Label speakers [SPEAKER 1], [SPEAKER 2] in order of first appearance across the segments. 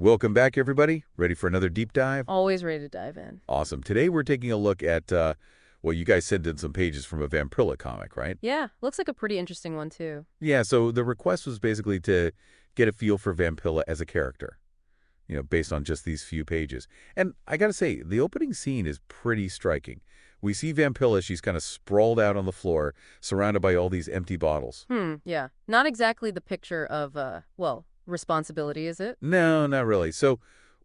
[SPEAKER 1] Welcome back, everybody. Ready for another deep dive?
[SPEAKER 2] Always ready to dive in.
[SPEAKER 1] Awesome. Today we're taking a look at, well, you guys sent in some pages from a Vamprilla comic, right?
[SPEAKER 2] Yeah, looks like a pretty interesting one too.
[SPEAKER 1] Yeah, so the request was basically to get a feel for Vamprilla as a character, based on just these few pages. And I gotta say, the opening scene is pretty striking. We see Vamprilla, she's kind of sprawled out on the floor, surrounded by all these empty bottles.
[SPEAKER 2] Yeah. Not exactly the picture of, well, responsibility, is it?
[SPEAKER 1] No, not really. So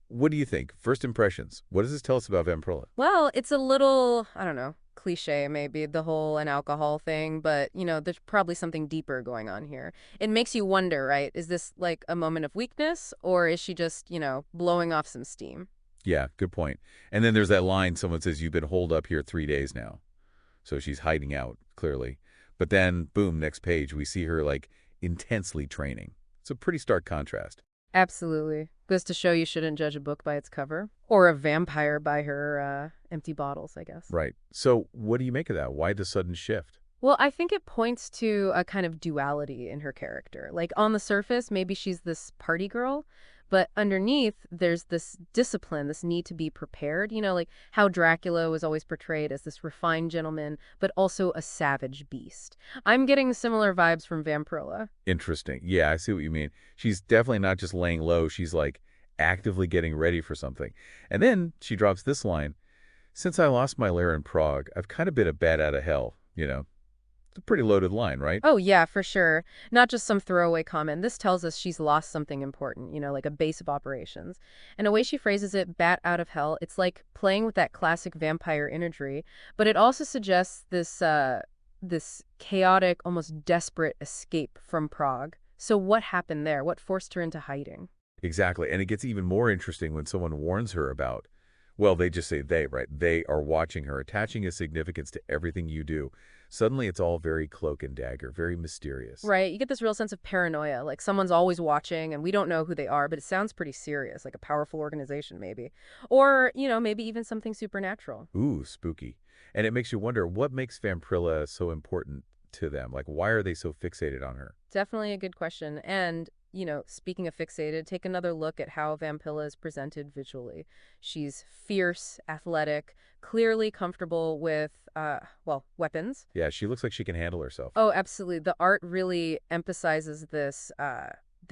[SPEAKER 1] what do you think? First impressions. What does this tell us about Vamprilla?
[SPEAKER 2] Well, it's a little, I don't know, cliche maybe, the whole an alcohol thing, but, there's probably something deeper going on here. It makes you wonder, right? Is this like a moment of weakness, or is she just, blowing off some steam?
[SPEAKER 1] Yeah, good point. And then there's that line, someone says, you've been holed up here 3 days now. So she's hiding out, clearly. But then, boom, next page, we see her, intensely training. It's a pretty stark contrast.
[SPEAKER 2] Absolutely. Goes to show you shouldn't judge a book by its cover. Or a vampire by her empty bottles, I guess.
[SPEAKER 1] Right. So what do you make of that? Why the sudden shift?
[SPEAKER 2] Well, I think it points to a kind of duality in her character. Like on the surface, maybe she's this party girl, but underneath, there's this discipline, this need to be prepared. Like how Dracula was always portrayed as this refined gentleman, but also a savage beast. I'm getting similar vibes from Vamprilla.
[SPEAKER 1] Interesting. Yeah, I see what you mean. She's definitely not just laying low. She's, actively getting ready for something. And then she drops this line. Since I lost my lair in Prague, I've kind of been a bat out of hell. It's a pretty loaded line, right?
[SPEAKER 2] Oh, yeah, for sure. Not just some throwaway comment. This tells us she's lost something important, like a base of operations. And the way she phrases it, bat out of hell, it's like playing with that classic vampire imagery, but it also suggests this chaotic, almost desperate escape from Prague. So what happened there? What forced her into hiding?
[SPEAKER 1] Exactly. And it gets even more interesting when someone warns her about, well, they just say they, right? They are watching her, attaching a significance to everything you do. Suddenly, it's all very cloak and dagger, very mysterious.
[SPEAKER 2] Right. You get this real sense of paranoia, like someone's always watching and we don't know who they are, but it sounds pretty serious, like a powerful organization maybe. Or, maybe even something supernatural.
[SPEAKER 1] Ooh, spooky. And it makes you wonder, what makes Vamprilla so important to them? Why are they so fixated on her?
[SPEAKER 2] Definitely a good question. And, speaking of fixated, take another look at how Vampilla is presented visually. She's fierce, athletic, clearly comfortable with, weapons.
[SPEAKER 1] Yeah, she looks like she can handle herself.
[SPEAKER 2] Oh, absolutely. The art really emphasizes this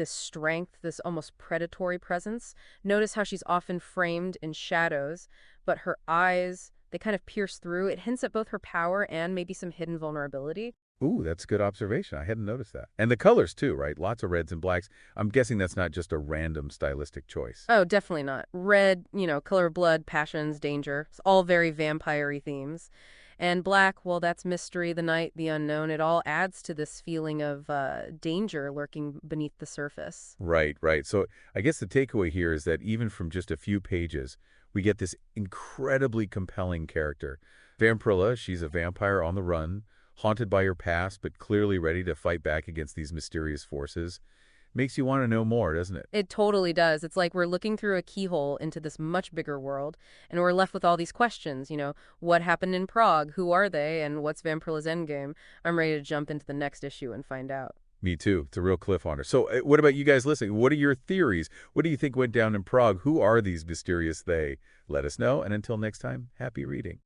[SPEAKER 2] strength, this almost predatory presence. Notice how she's often framed in shadows, but her eyes, they kind of pierce through. It hints at both her power and maybe some hidden vulnerability.
[SPEAKER 1] Ooh, that's a good observation. I hadn't noticed that. And the colors, too, right? Lots of reds and blacks. I'm guessing that's not just a random stylistic choice.
[SPEAKER 2] Oh, definitely not. Red, color of blood, passions, danger. It's all very vampire-y themes. And black, well, that's mystery, the night, the unknown. It all adds to this feeling of danger lurking beneath the surface.
[SPEAKER 1] Right, right. So I guess the takeaway here is that even from just a few pages, we get this incredibly compelling character. Vamprilla, she's a vampire on the run, haunted by her past, but clearly ready to fight back against these mysterious forces. Makes you want to know more, doesn't it?
[SPEAKER 2] It totally does. It's like we're looking through a keyhole into this much bigger world, and we're left with all these questions. What happened in Prague? Who are they? And what's Vamprilla's endgame? I'm ready to jump into the next issue and find out.
[SPEAKER 1] Me too. It's a real cliffhanger. So what about you guys listening? What are your theories? What do you think went down in Prague? Who are these mysterious they? Let us know. And until next time, happy reading.